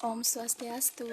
Om Swastiastu.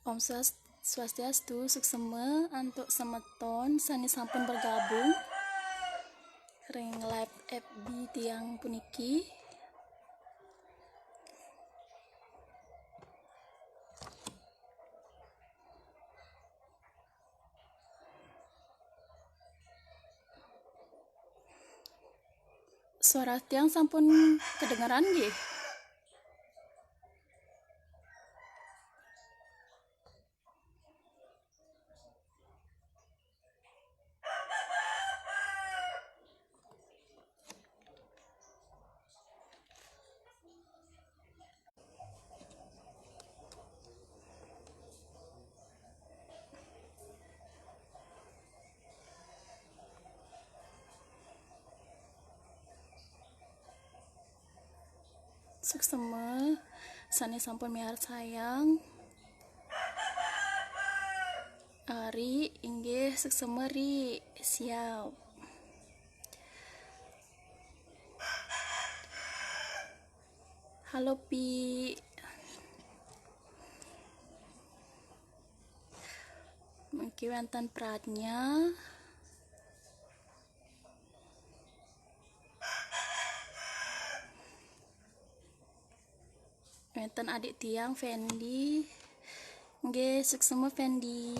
Om Swastiastu, suksema antuk semeton sani sampun bergabung ring live FB tiang puniki. Suara tiang sampun kedengaran nggih? Suksema sani sampun miharep sayang. Ari inggih suksema ri siap. Halo Pi. Mungkin wonten pratnya. Wonten adik tiang Fendi. Nggih suksema Fendi.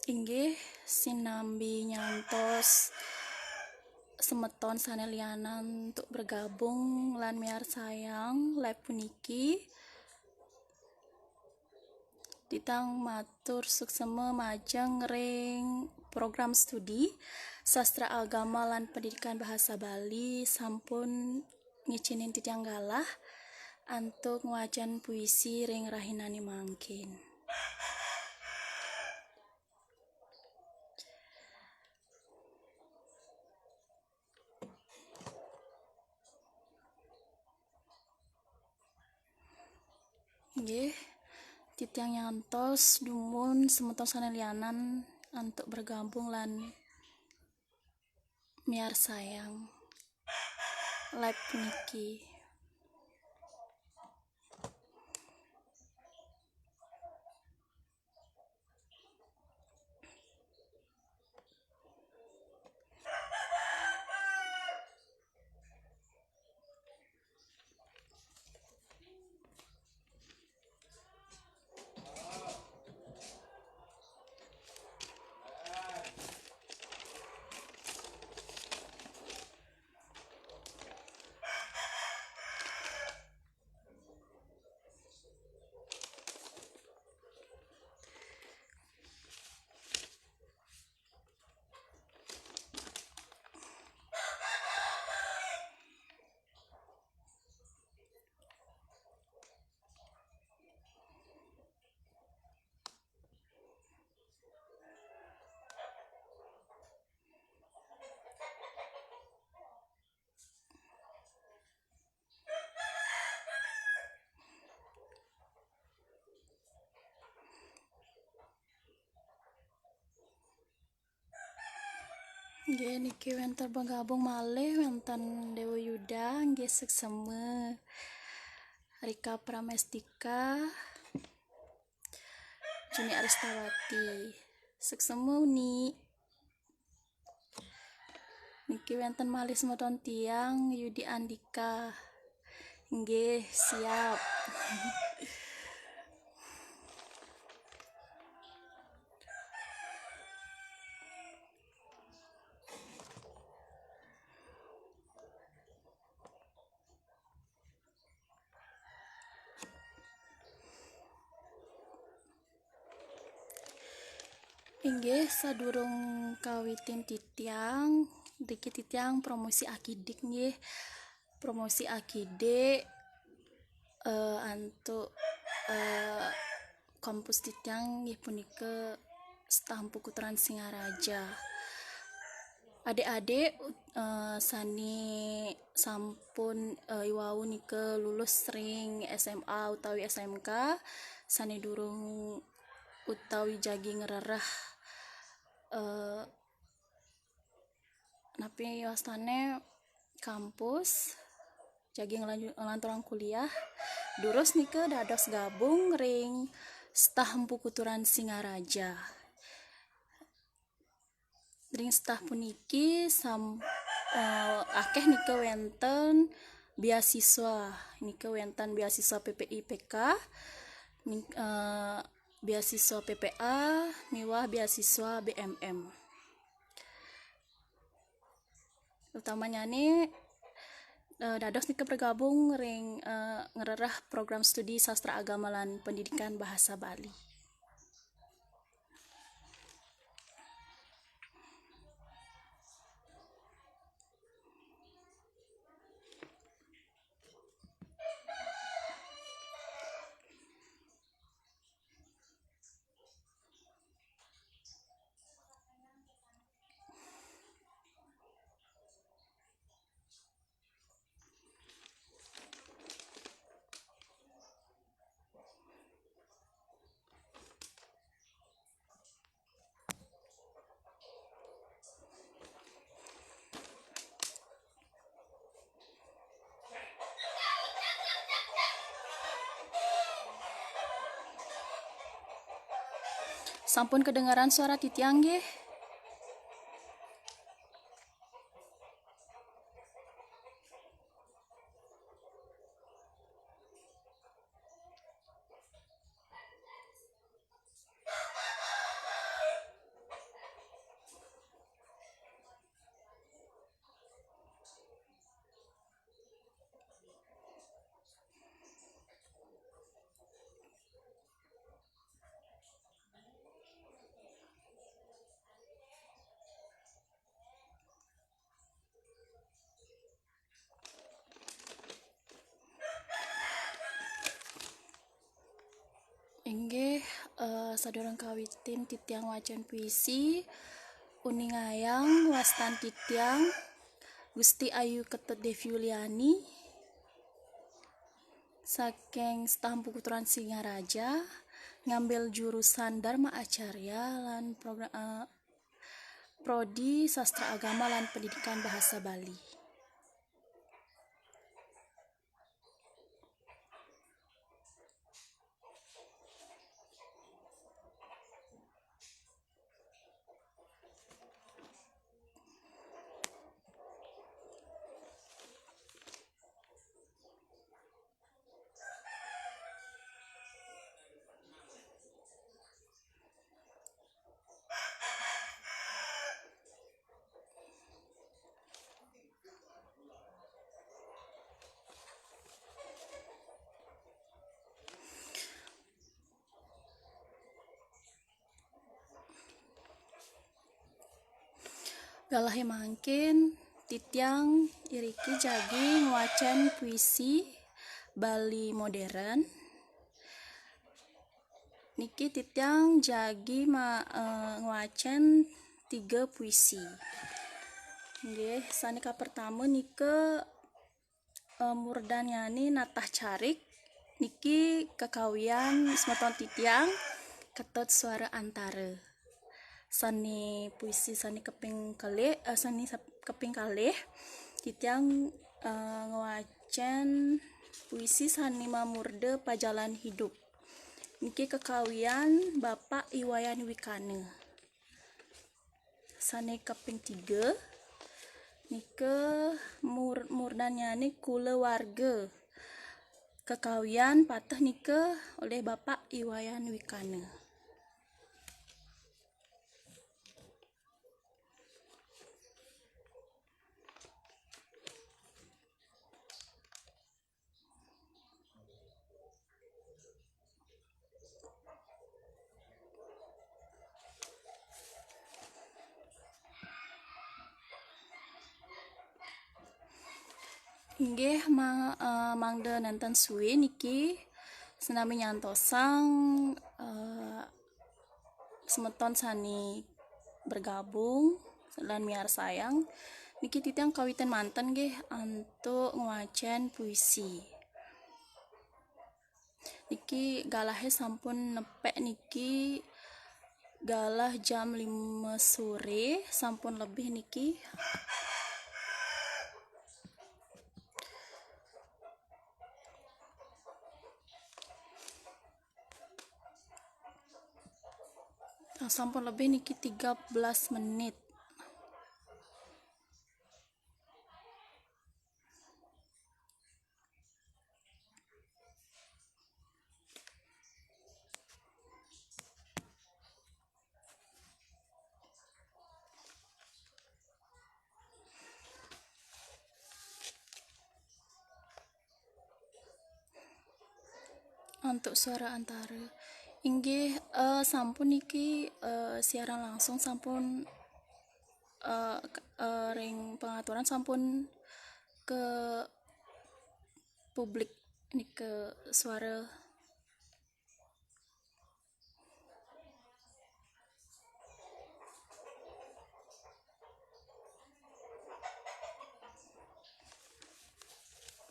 inggih sinambi nyantos semeton sanelianan untuk bergabung lan miar sayang live puniki titang matur suksema majeng ring program studi sastra agama lan pendidikan bahasa Bali sampun ngicinin titiang galah antuk ngwajan puisi ring rahinani mangkin. Nggih, titiang nyantos dumun semeton sanelianan untuk bergabung lan miar sayang live puniki. Nggih niki wenten bergabung malih wenten Dewa Yuda nggih sekseme Rika Pramestika Juni Aristawati sekseme uni niki wenten malih semeton tiang Yudi Andika nggih siap. Inggih sadurung kawitin titiang dikit titiang promosi akidik nggih promosi akidik antuk kampus titiang nggih punika Stampu Kuturan Singaraja. Adik-adik sani sampun iwau nika lulus ring SMA utawi SMK sani durung utawi jagi ngererah napi wastane kampus jagi ngelanturang kuliah durus nika dados gabung ring Stampu Kuturan Singaraja. Ring staf puniki akeh nika wenten beasiswa PPI PK beasiswa PPA miwah beasiswa BMM. Utamanya nih dados nika bergabung ring ngererah program studi sastra agama lan pendidikan bahasa Bali. Sampun kedengaran suara titiang nggih? Inggih sadurung kawitin titiang wacan puisi uningayang wastan titiang Gusti Ayu Ketut Devi Yuliani saking Stampu Kuturan Singaraja ngambil jurusan Dharma Acarya lan program Prodi Sastra Agama lan Pendidikan Bahasa Bali. Galahe mangkin titiang iriki jagi nguacan puisi Bali modern. Niki titiang jagi nguacan 3 puisi. Nggih, sanika pertama nika murdanyani Natah Carik. Niki kekawian semeton titiang Ketut Suara Antara. Sani puisi sani keping kalih titiang nguacan puisi sani mamurde Pajalan Hidup. Niki kekawian Bapak Iwayan Wikana. Sani keping 3 nika murdanyani Kula Warga. Kekawian patah nika oleh Bapak Iwayan Wikana. Inggih mangda nanten suwe niki senami nyantosang semeton sani bergabung lan miar sayang niki titiang kawitan manten nggih untuk nguacan puisi. Niki galahe sampun nepek niki galah jam 5 sore sampun lebih niki. Sampun lebih niki 13 menit. Untuk Suara Antara inggih sampun niki siaran langsung sampun ring pengaturan sampun ke publik niki suara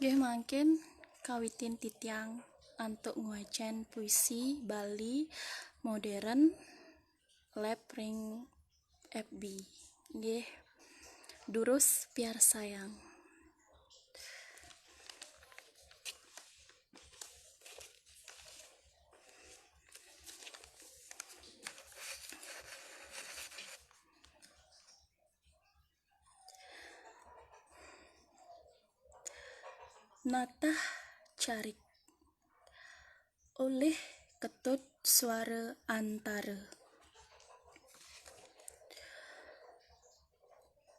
nggih mangkin kawitin titiang untuk nguacan puisi Bali modern lab ring FB nggih durus piar sayang. Natah Carik oleh Ketut Suara Antara.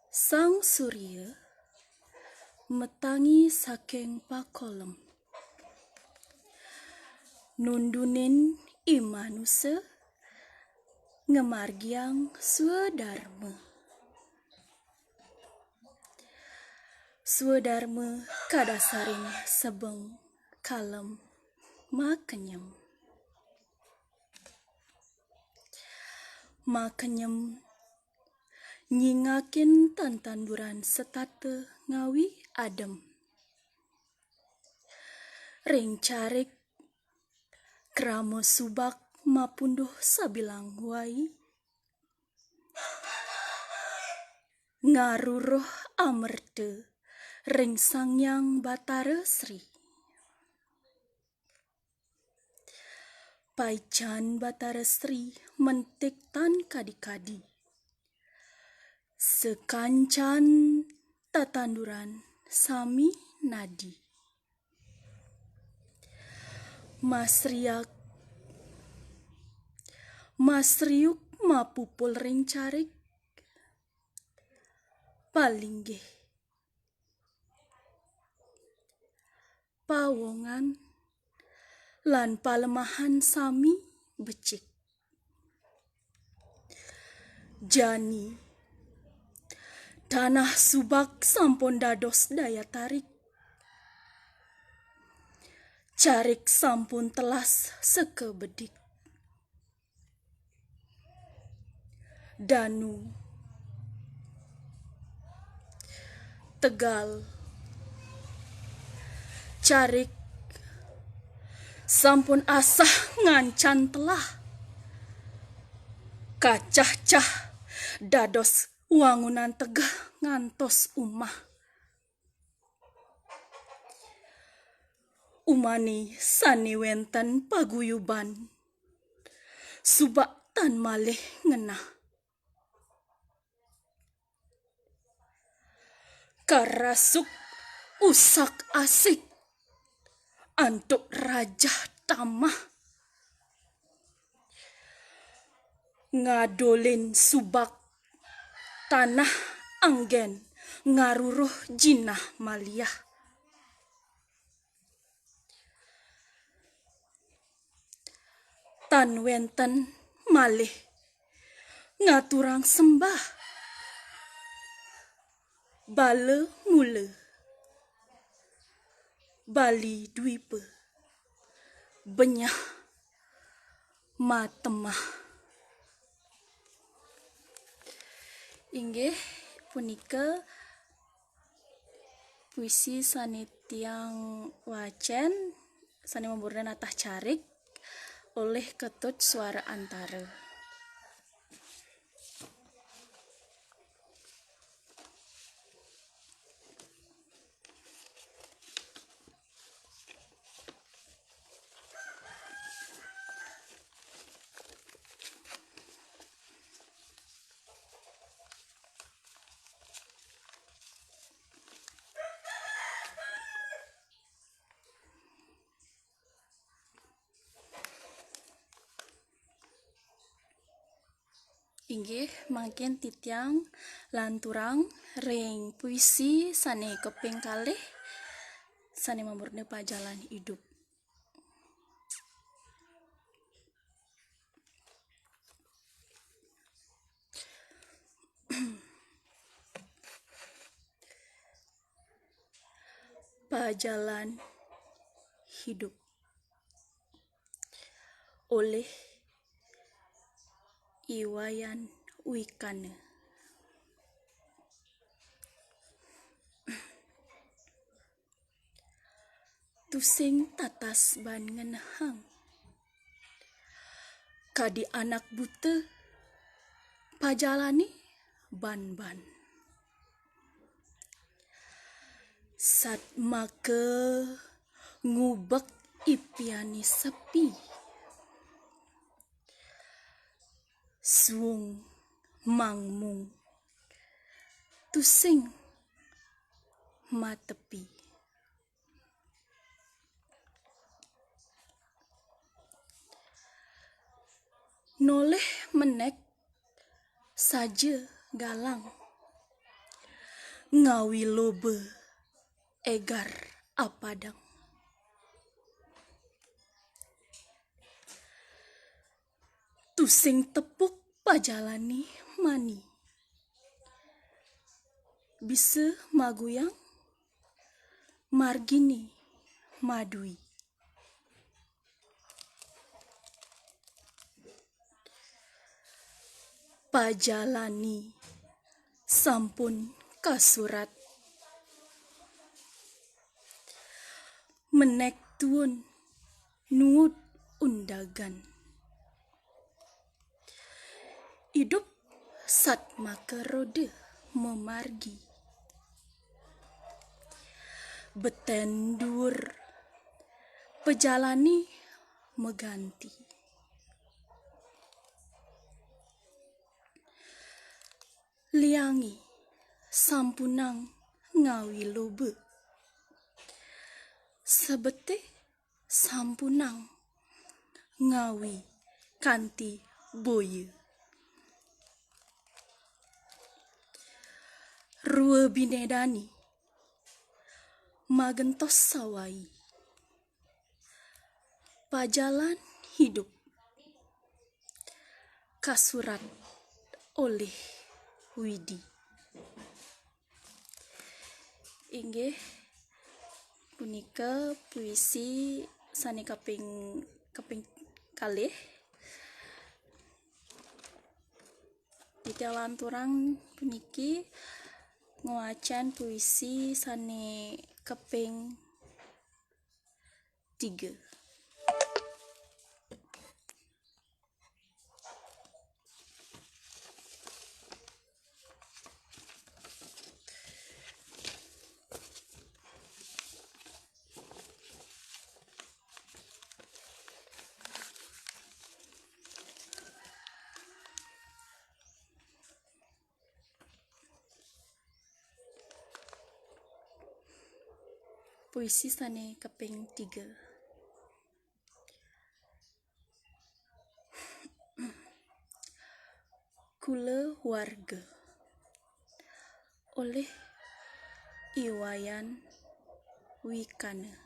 Sang Surya metangi saking pakolem nundunin imanusa ngemargiang swadharma. Swadharma kadasarin sebeng kalem makenyem. Makanyem nyingakin tantanduran setate ngawi adem. Ring carik kramo subak mapunduh sabilang wai. Ngaruruh amerde ring sangyang Batara Sri. Paican Batara Sri mentik tan kadi-kadi. Sekancan tatanduran sami nadi. Masriuk mapupul ring carik. Palinggih pawongan lan palemahan sami becik. Jani tanah subak sampun dados daya tarik. Carik sampun telas sekebedik. Danu Tegal carik sampun asah ngancan telah. Kacah-cah dados wangunan tegah ngantos umah. Umani sani wenten paguyuban. Subak tan malih ngenah. Karasuk usak asik antuk rajah tamah. Ngadolin subak tanah anggen ngaruruh jinah maliyah. Tan wenten malih ngaturang sembah. Bale mule Bali Dwipe benyah matemah. Inggih punika puisi sani tiang wacen sani memburna natah carik oleh Ketut Suara Antara. Inggih mangken titiang lanturang ring puisi sane keping kalih sane memurni pajalan hidup. Pajalan hidup oleh Iwayan Wikana. Tusing tatas ban ngenahang. Kadi anak buta pajalani ban-ban. Sat make ngubek ipiani sepi. Suung mangmung tusing matepi. Noleh menek saja galang. Ngawi lobe egar apadang. Tusing tepuk pajalani mani. Bisa maguyang margini madui. pajalani sampun kasurat menek tuun nuut undagan hidup sat makerode memargi betendur pejalani meganti liangi sampunang ngawi lobe sebete sampunang ngawi kanti boye rua binedani magentos sawai pajalan hidup kasurat oleh Widi. Inggih punika puisi sani kaping kalih ditialan turang puniki ngoacan puisi sani kaping 3. Puisi sane kaping 3. Kula warga oleh Iwayan Wikana.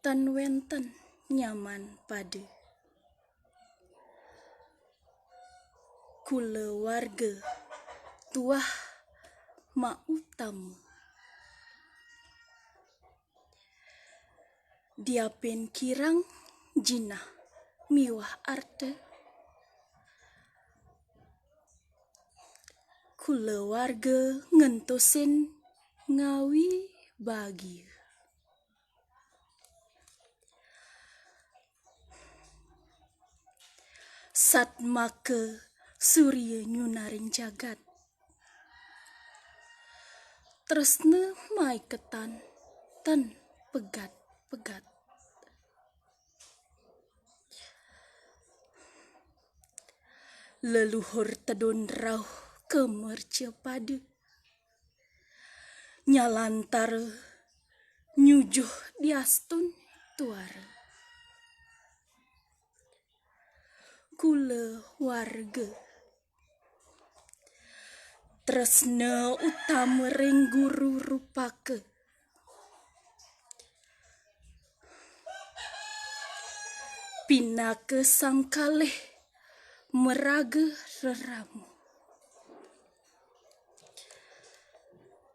Tan wenten nyaman pade kula warga tuah ma utama diapen kirang jinah miwah arte kula warga ngentosin ngawi bagi sat make surya nyunaring jagat tresna maiketan tan pegat leluhur tedon rauh kemerce pade nyalantar nyujuh diastun tuara kula warga tresna utama ring guru rupake pinake sang kalih meraga reramu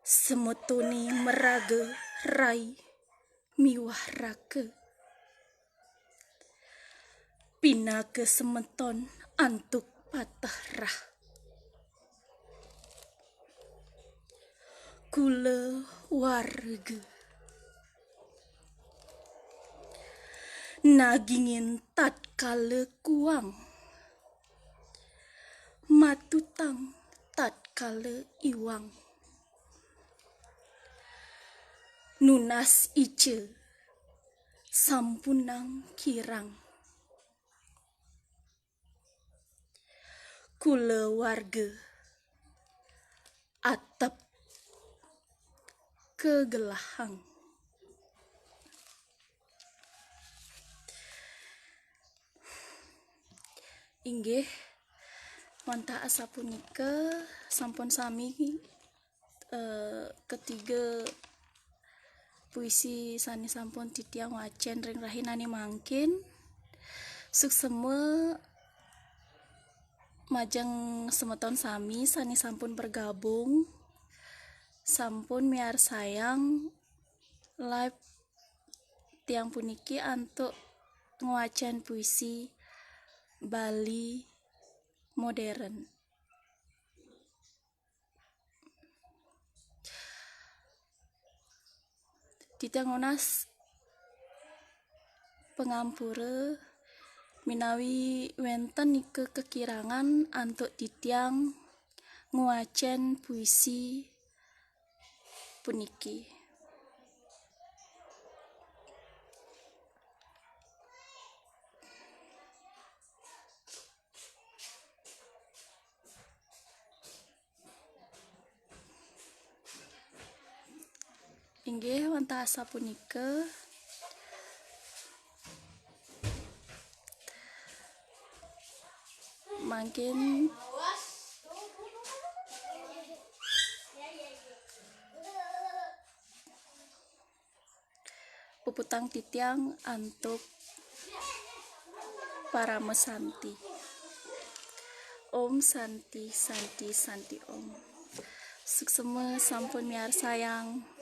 semetuni meraga rai miwah rake pinake semeton antuk patah rah kula warga nagingin tatkala kuang matutang tatkala iwang nunas ice sampunang kirang kula warga atap kegelahang inggih wanta asapunika sampun sami ketiga puisi sani sampun titiang wacen ring rahinani mangkin sukseme majeng semeton sami sani sampun bergabung sampun miar sayang live tiang puniki untuk nguacan puisi Bali modern. Titiang onas pengampure minawi wenten ike kekirangan untuk titiang nguacen puisi puniki. Inggih wonten asa punika mangkin puputang titiang untuk para mesanti. Om Santi Santi Santi Om. Suksema sampun miar sayang.